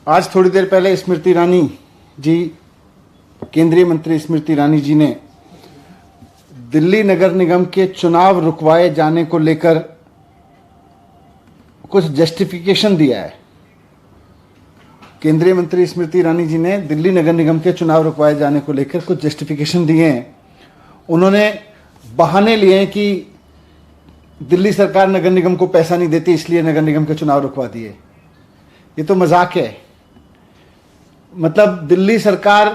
आज थोड़ी देर पहले स्मृति ईरानी जी, केंद्रीय मंत्री स्मृति ईरानी जी ने दिल्ली नगर निगम के चुनाव रुकवाए जाने को लेकर कुछ जस्टिफिकेशन दिया है। केंद्रीय मंत्री स्मृति ईरानी जी ने दिल्ली नगर निगम के चुनाव रुकवाए जाने को लेकर कुछ जस्टिफिकेशन दिए हैं। उन्होंने बहाने लिए हैं कि दिल्ली सरकार नगर निगम को पैसा नहीं देती, इसलिए नगर निगम के चुनाव रुकवा दिए। ये तो मजाक है। मतलब दिल्ली सरकार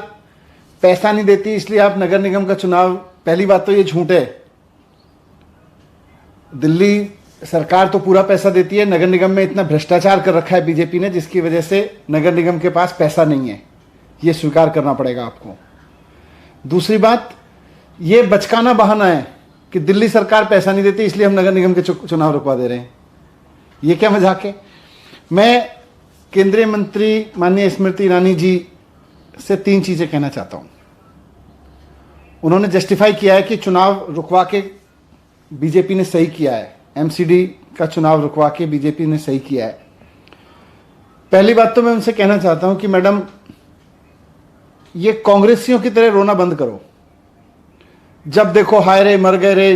पैसा नहीं देती इसलिए आप नगर निगम का चुनाव, पहली बात तो ये झूठ है। दिल्ली सरकार तो पूरा पैसा देती है। नगर निगम में इतना भ्रष्टाचार कर रखा है बीजेपी ने, जिसकी वजह से नगर निगम के पास पैसा नहीं है। ये स्वीकार करना पड़ेगा आपको। दूसरी बात, ये बचकाना बहाना है कि दिल्ली सरकार पैसा नहीं देती इसलिए हम नगर निगम के चुनाव रुकवा दे रहे हैं। ये क्या मजाक है। मैं केंद्रीय मंत्री माननीय स्मृति ईरानी जी से 3 चीजें कहना चाहता हूं। उन्होंने जस्टिफाई किया है कि चुनाव रुकवा के बीजेपी ने सही किया है, एमसीडी का चुनाव रुकवा के बीजेपी ने सही किया है। पहली बात तो मैं उनसे कहना चाहता हूं कि मैडम, ये कांग्रेसियों की तरह रोना बंद करो। जब देखो हाय रे, मर गए रे,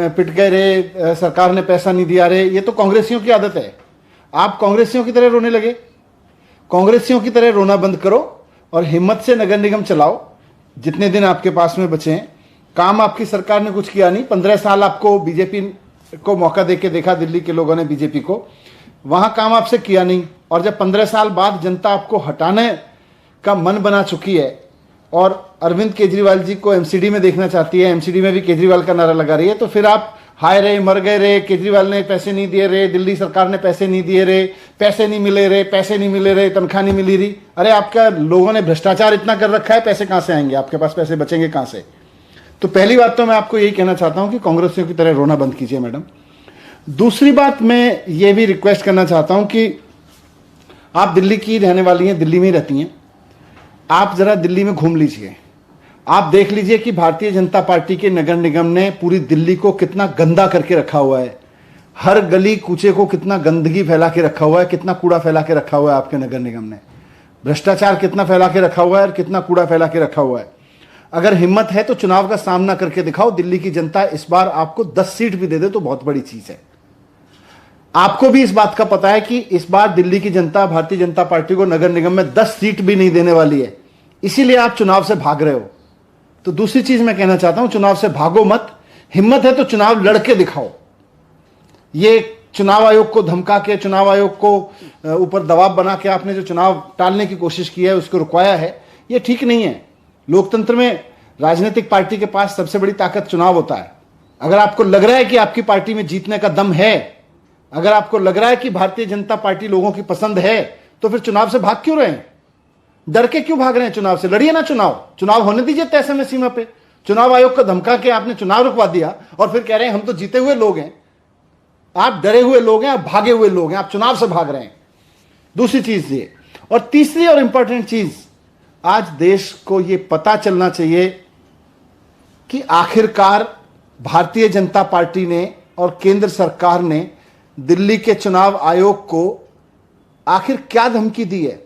पिट गए रे, सरकार ने पैसा नहीं दिया रे, ये तो कांग्रेसियों की आदत है। आप कांग्रेसियों की तरह रोने लगे। कांग्रेसियों की तरह रोना बंद करो और हिम्मत से नगर निगम चलाओ जितने दिन आपके पास में बचे हैं। काम आपकी सरकार ने कुछ किया नहीं। 15 साल आपको बीजेपी को मौका देके देखा, दिल्ली के लोगों ने बीजेपी को, वहां काम आपसे किया नहीं। और जब 15 साल बाद जनता आपको हटाने का मन बना चुकी है और अरविंद केजरीवाल जी को एमसीडी में देखना चाहती है, एमसीडी में भी केजरीवाल का नारा लगा रही है, तो फिर आप हाय रे, मर गए रे, केजरीवाल ने पैसे नहीं दिए रे, दिल्ली सरकार ने पैसे नहीं दिए रे, पैसे नहीं मिले रे, पैसे नहीं मिले रे, तनख्वाह नहीं मिली रही। अरे आपका लोगों ने भ्रष्टाचार इतना कर रखा है, पैसे कहां से आएंगे? आपके पास पैसे बचेंगे कहां से? तो पहली बात तो मैं आपको यही कहना चाहता हूं कि कांग्रेसियों की तरह रोना बंद कीजिए मैडम। दूसरी बात, मैं ये भी रिक्वेस्ट करना चाहता हूं कि आप दिल्ली की रहने वाली हैं, दिल्ली में ही रहती हैं, आप जरा दिल्ली में घूम लीजिए। आप देख लीजिए कि भारतीय जनता पार्टी के नगर निगम ने पूरी दिल्ली को कितना गंदा करके रखा हुआ है। हर गली कूचे को कितना गंदगी फैला के रखा हुआ है, कितना कूड़ा फैला के रखा हुआ है आपके नगर निगम ने। भ्रष्टाचार कितना फैला के रखा हुआ है और कितना कूड़ा फैला के रखा हुआ है। अगर हिम्मत है तो चुनाव का सामना करके दिखाओ। दिल्ली की जनता इस बार आपको 10 सीट भी दे दे तो बहुत बड़ी चीज है। आपको भी इस बात का पता है कि इस बार दिल्ली की जनता भारतीय जनता पार्टी को नगर निगम में 10 सीट भी नहीं देने वाली है, इसीलिए आप चुनाव से भाग रहे हो। तो दूसरी चीज मैं कहना चाहता हूं, चुनाव से भागो मत। हिम्मत है तो चुनाव लड़के दिखाओ। ये चुनाव आयोग को धमका के, चुनाव आयोग को ऊपर दबाव बना के आपने जो चुनाव टालने की कोशिश की है, उसको रुकवाया है, ये ठीक नहीं है। लोकतंत्र में राजनीतिक पार्टी के पास सबसे बड़ी ताकत चुनाव होता है। अगर आपको लग रहा है कि आपकी पार्टी में जीतने का दम है, अगर आपको लग रहा है कि भारतीय जनता पार्टी लोगों की पसंद है, तो फिर चुनाव से भाग क्यों रहे हैं? डर के क्यों भाग रहे हैं? चुनाव से लड़िए ना। चुनाव होने दीजिए तय समय सीमा पे। चुनाव आयोग को धमका के आपने चुनाव रुकवा दिया और फिर कह रहे हैं हम तो जीते हुए लोग हैं। आप डरे हुए लोग हैं, आप भागे हुए लोग हैं, आप चुनाव से भाग रहे हैं। दूसरी चीज ये, और तीसरी और इंपॉर्टेंट चीज, आज देश को यह पता चलना चाहिए कि आखिरकार भारतीय जनता पार्टी ने और केंद्र सरकार ने दिल्ली के चुनाव आयोग को आखिर क्या धमकी दी है।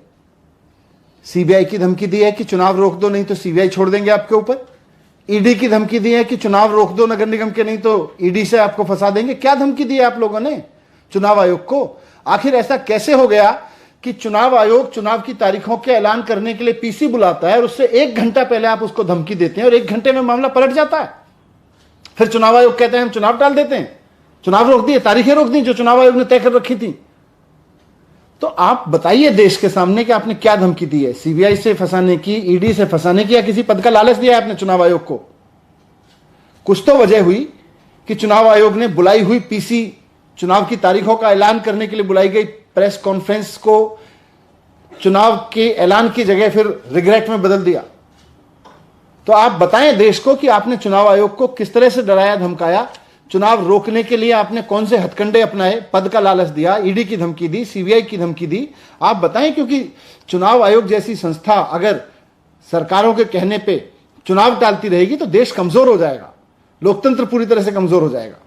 सीबीआई की धमकी दी है कि चुनाव रोक दो, नहीं तो सीबीआई छोड़ देंगे आपके ऊपर। ईडी की धमकी दी है कि चुनाव रोक दो नगर निगम के, नहीं तो ईडी से आपको फंसा देंगे। क्या धमकी दी है आप लोगों ने चुनाव आयोग को? आखिर ऐसा कैसे हो गया कि चुनाव आयोग चुनाव की तारीखों के ऐलान करने के लिए पीसी बुलाता है और उससे 1 घंटा पहले आप उसको धमकी देते हैं और 1 घंटे में मामला पलट जाता है। फिर चुनाव आयोग कहते हैं हम चुनाव टाल देते हैं, चुनाव रोक दिए, तारीखें रोक दी जो चुनाव आयोग ने तय कर रखी थी। तो आप बताइए देश के सामने कि आपने क्या धमकी दी है? सीबीआई से फंसाने की, ईडी से फंसाने की, या किसी पद का लालच दिया है आपने चुनाव आयोग को? कुछ तो वजह हुई कि चुनाव आयोग ने बुलाई हुई पीसी, चुनाव की तारीखों का ऐलान करने के लिए बुलाई गई प्रेस कॉन्फ्रेंस को चुनाव के ऐलान की जगह फिर रिग्रेट में बदल दिया। तो आप बताएं देश को कि आपने चुनाव आयोग को किस तरह से डराया, धमकाया। चुनाव रोकने के लिए आपने कौन से हथकंडे अपनाए, पद का लालच दिया, ईडी की धमकी दी, सीबीआई की धमकी दी, आप बताएं। क्योंकि चुनाव आयोग जैसी संस्था अगर सरकारों के कहने पे चुनाव टालती रहेगी तो देश कमजोर हो जाएगा, लोकतंत्र पूरी तरह से कमजोर हो जाएगा।